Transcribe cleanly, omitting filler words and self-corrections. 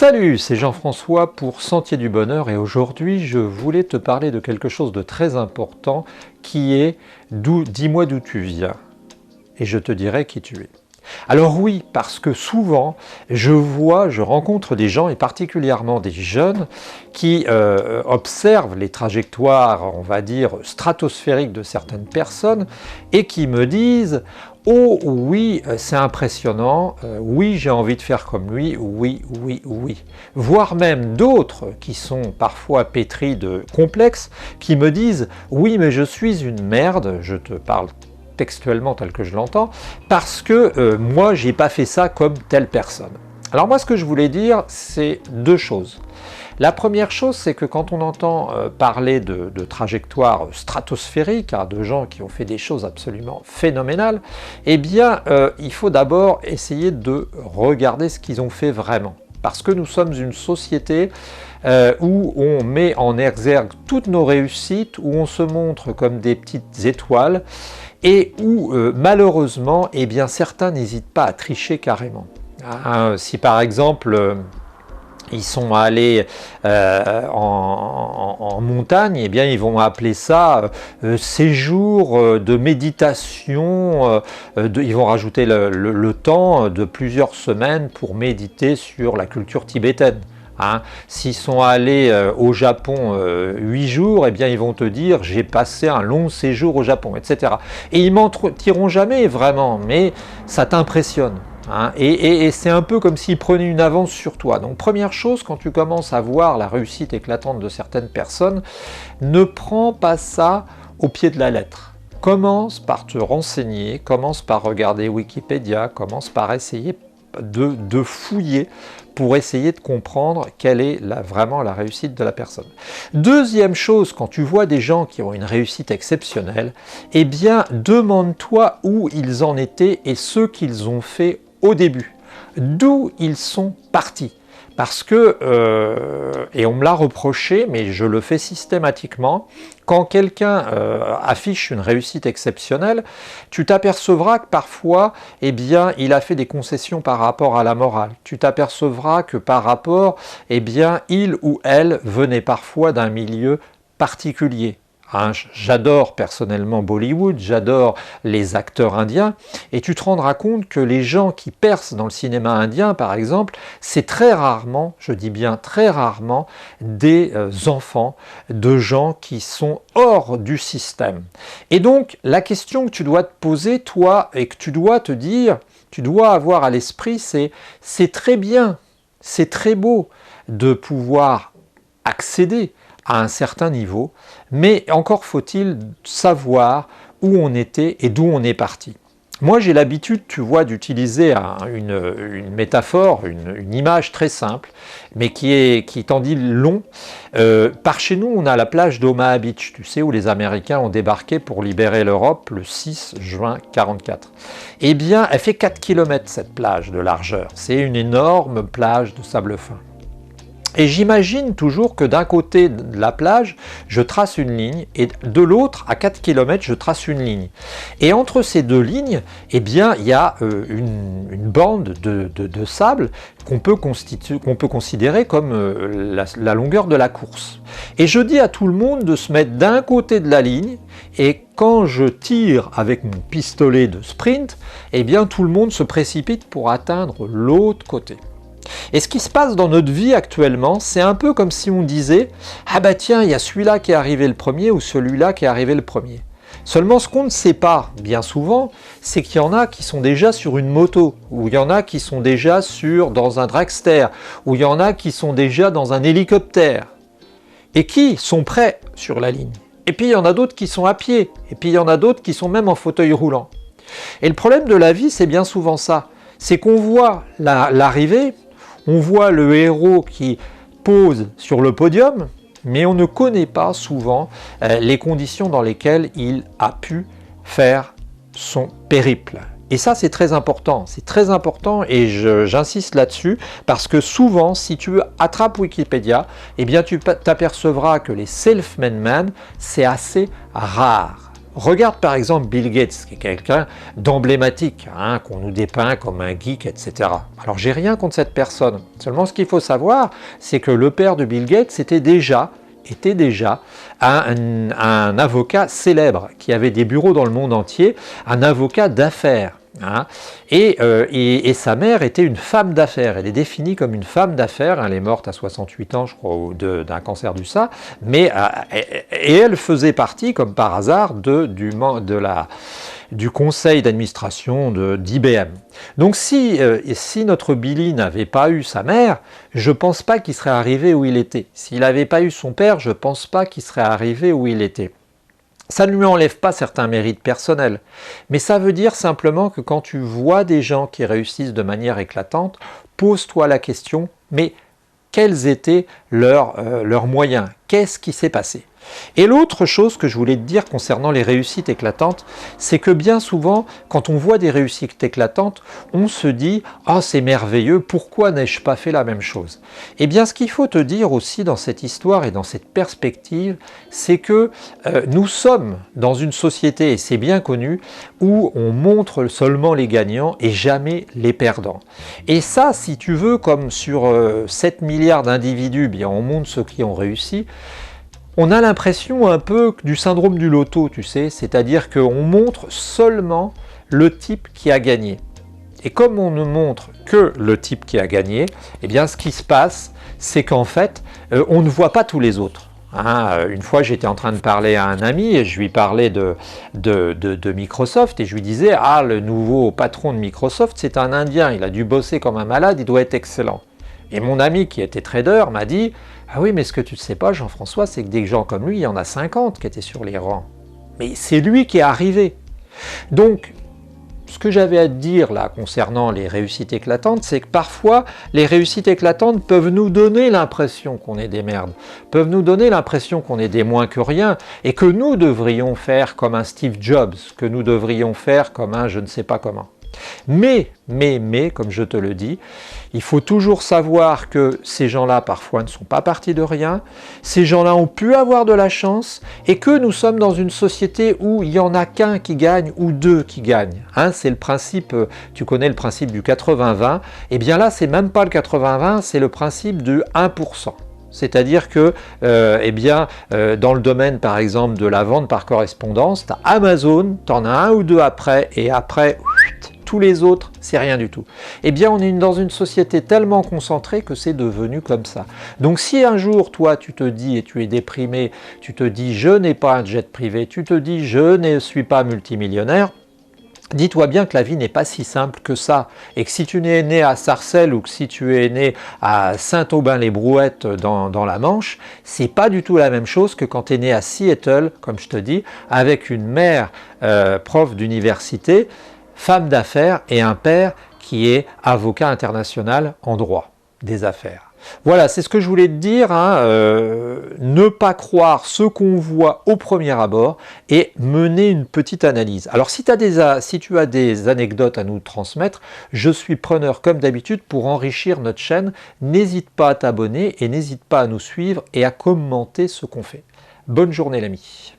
Salut, c'est Jean-François pour Sentier du Bonheur et aujourd'hui je voulais te parler de quelque chose de très important qui est dis-moi d'où tu viens et je te dirai qui tu es. Alors oui, parce que souvent je rencontre des gens et particulièrement des jeunes qui observent les trajectoires, on va dire, stratosphériques de certaines personnes et qui me disent « Oh oui, c'est impressionnant, oui j'ai envie de faire comme lui, oui, oui, oui ». Voire même d'autres qui sont parfois pétris de complexes qui me disent « Oui mais je suis une merde », je te parle textuellement tel que je l'entends, parce que moi j'ai pas fait ça comme telle personne. Alors moi ce que je voulais dire c'est deux choses. La première chose c'est que quand on entend parler de trajectoires stratosphériques, de gens qui ont fait des choses absolument phénoménales, eh bien il faut d'abord essayer de regarder ce qu'ils ont fait vraiment. Parce que nous sommes une société où on met en exergue toutes nos réussites, où on se montre comme des petites étoiles, et où malheureusement, eh bien, certains n'hésitent pas à tricher carrément. Si par exemple, ils sont allés en montagne, eh bien, ils vont appeler ça séjour de méditation, ils vont rajouter le temps de plusieurs semaines pour méditer sur la culture tibétaine. S'ils sont allés au Japon 8 jours, eh bien ils vont te dire j'ai passé un long séjour au Japon, etc. Et ils mentiront jamais vraiment, mais ça t'impressionne. Et c'est un peu comme s'ils prenaient une avance sur toi. Donc première chose, quand tu commences à voir la réussite éclatante de certaines personnes, ne prends pas ça au pied de la lettre. Commence par te renseigner, commence par regarder Wikipédia, commence par essayer de fouiller pour essayer de comprendre quelle est vraiment la réussite de la personne. Deuxième chose, quand tu vois des gens qui ont une réussite exceptionnelle, eh bien demande-toi où ils en étaient et ce qu'ils ont fait au début, d'où ils sont partis. Parce que, et on me l'a reproché, mais je le fais systématiquement, quand quelqu'un affiche une réussite exceptionnelle, tu t'apercevras que parfois, eh bien, il a fait des concessions par rapport à la morale. Tu t'apercevras que par rapport, eh bien, il ou elle venait parfois d'un milieu particulier. J'adore personnellement Bollywood, j'adore les acteurs indiens, et tu te rendras compte que les gens qui percent dans le cinéma indien, par exemple, c'est très rarement, je dis bien très rarement, des enfants de gens qui sont hors du système. Et donc, la question que tu dois te poser, toi, et que tu dois te dire, tu dois avoir à l'esprit, c'est très bien, c'est très beau de pouvoir accéder à un certain niveau, mais encore faut-il savoir où on était et d'où on est parti. Moi j'ai l'habitude, tu vois, d'utiliser une métaphore, une image très simple, mais qui t'en dit long. Par chez nous, on a la plage d'Omaha Beach, tu sais, où les Américains ont débarqué pour libérer l'Europe le 6 juin 1944. Eh bien, elle fait 4 km cette plage de largeur. C'est une énorme plage de sable fin. Et j'imagine toujours que d'un côté de la plage, je trace une ligne et de l'autre, à 4 km, je trace une ligne. Et entre ces deux lignes, eh bien, il y a une bande de sable qu'on peut considérer comme la longueur de la course. Et je dis à tout le monde de se mettre d'un côté de la ligne et quand je tire avec mon pistolet de sprint, eh bien, tout le monde se précipite pour atteindre l'autre côté. Et ce qui se passe dans notre vie actuellement, c'est un peu comme si on disait « Ah bah tiens, il y a celui-là qui est arrivé le premier ou celui-là qui est arrivé le premier ». Seulement ce qu'on ne sait pas bien souvent, c'est qu'il y en a qui sont déjà sur une moto, ou il y en a qui sont déjà dans un dragster, ou il y en a qui sont déjà dans un hélicoptère, et qui sont prêts sur la ligne. Et puis il y en a d'autres qui sont à pied, et puis il y en a d'autres qui sont même en fauteuil roulant. Et le problème de la vie, c'est bien souvent ça, c'est qu'on voit l'arrivée, on voit le héros qui pose sur le podium, mais on ne connaît pas souvent les conditions dans lesquelles il a pu faire son périple. Et ça, c'est très important et j'insiste là-dessus parce que souvent, si tu attrapes Wikipédia, eh bien tu t'apercevras que les self-made men, c'est assez rare. Regarde par exemple Bill Gates, qui est quelqu'un d'emblématique, hein, qu'on nous dépeint comme un geek, etc. Alors j'ai rien contre cette personne. Seulement ce qu'il faut savoir, c'est que le père de Bill Gates était déjà un avocat célèbre, qui avait des bureaux dans le monde entier, un avocat d'affaires. Hein. Et sa mère était une femme d'affaires. Elle est définie comme une femme d'affaires. Elle est morte à 68 ans, je crois, d'un cancer du sein. Et elle faisait partie, comme par hasard, du conseil d'administration d'IBM. Donc si notre Billy n'avait pas eu sa mère, je ne pense pas qu'il serait arrivé où il était. S'il n'avait pas eu son père, je ne pense pas qu'il serait arrivé où il était. Ça ne lui enlève pas certains mérites personnels, mais ça veut dire simplement que quand tu vois des gens qui réussissent de manière éclatante, pose-toi la question, mais quels étaient leurs moyens? Qu'est-ce qui s'est passé? Et l'autre chose que je voulais te dire concernant les réussites éclatantes, c'est que bien souvent, quand on voit des réussites éclatantes, on se dit « Ah, c'est merveilleux, pourquoi n'ai-je pas fait la même chose ?» Eh bien, ce qu'il faut te dire aussi dans cette histoire et dans cette perspective, c'est que nous sommes dans une société, et c'est bien connu, où on montre seulement les gagnants et jamais les perdants. Et ça, si tu veux, comme sur 7 milliards d'individus, bien on montre ceux qui ont réussi. On a l'impression un peu du syndrome du loto, tu sais, c'est-à-dire qu'on montre seulement le type qui a gagné. Et comme on ne montre que le type qui a gagné, eh bien ce qui se passe, c'est qu'en fait, on ne voit pas tous les autres. Hein, une fois, j'étais en train de parler à un ami et je lui parlais de Microsoft et je lui disais « Ah, le nouveau patron de Microsoft, c'est un Indien, il a dû bosser comme un malade, il doit être excellent. » Et mon ami qui était trader m'a dit « Ah oui, mais ce que tu ne sais pas, Jean-François, c'est que des gens comme lui, il y en a 50 qui étaient sur les rangs. Mais c'est lui qui est arrivé. » Donc, ce que j'avais à te dire là concernant les réussites éclatantes, c'est que parfois, les réussites éclatantes peuvent nous donner l'impression qu'on est des merdes, peuvent nous donner l'impression qu'on est des moins que rien, et que nous devrions faire comme un Steve Jobs, que nous devrions faire comme un je ne sais pas comment. Mais, comme je te le dis, il faut toujours savoir que ces gens-là, parfois, ne sont pas partis de rien. Ces gens-là ont pu avoir de la chance et que nous sommes dans une société où il n'y en a qu'un qui gagne ou deux qui gagnent. Hein, c'est le principe, tu connais le principe du 80-20. Eh bien là, c'est même pas le 80-20, c'est le principe du 1%. C'est-à-dire que dans le domaine par exemple de la vente par correspondance, tu as Amazon, tu en as un ou deux après, et après, tous les autres, c'est rien du tout. Eh bien, on est dans une société tellement concentrée que c'est devenu comme ça. Donc si un jour, toi, tu te dis, et tu es déprimé, tu te dis « je n'ai pas un jet privé », tu te dis « je ne suis pas multimillionnaire », dis-toi bien que la vie n'est pas si simple que ça, et que si tu es né à Sarcelles ou que si tu es né à Saint-Aubin-les-Brouettes dans la Manche, c'est pas du tout la même chose que quand tu es né à Seattle, comme je te dis, avec une mère prof d'université, femme d'affaires et un père qui est avocat international en droit des affaires. Voilà, c'est ce que je voulais te dire, hein, ne pas croire ce qu'on voit au premier abord et mener une petite analyse. Alors si tu as des anecdotes à nous transmettre, je suis preneur comme d'habitude pour enrichir notre chaîne. N'hésite pas à t'abonner et n'hésite pas à nous suivre et à commenter ce qu'on fait. Bonne journée l'ami.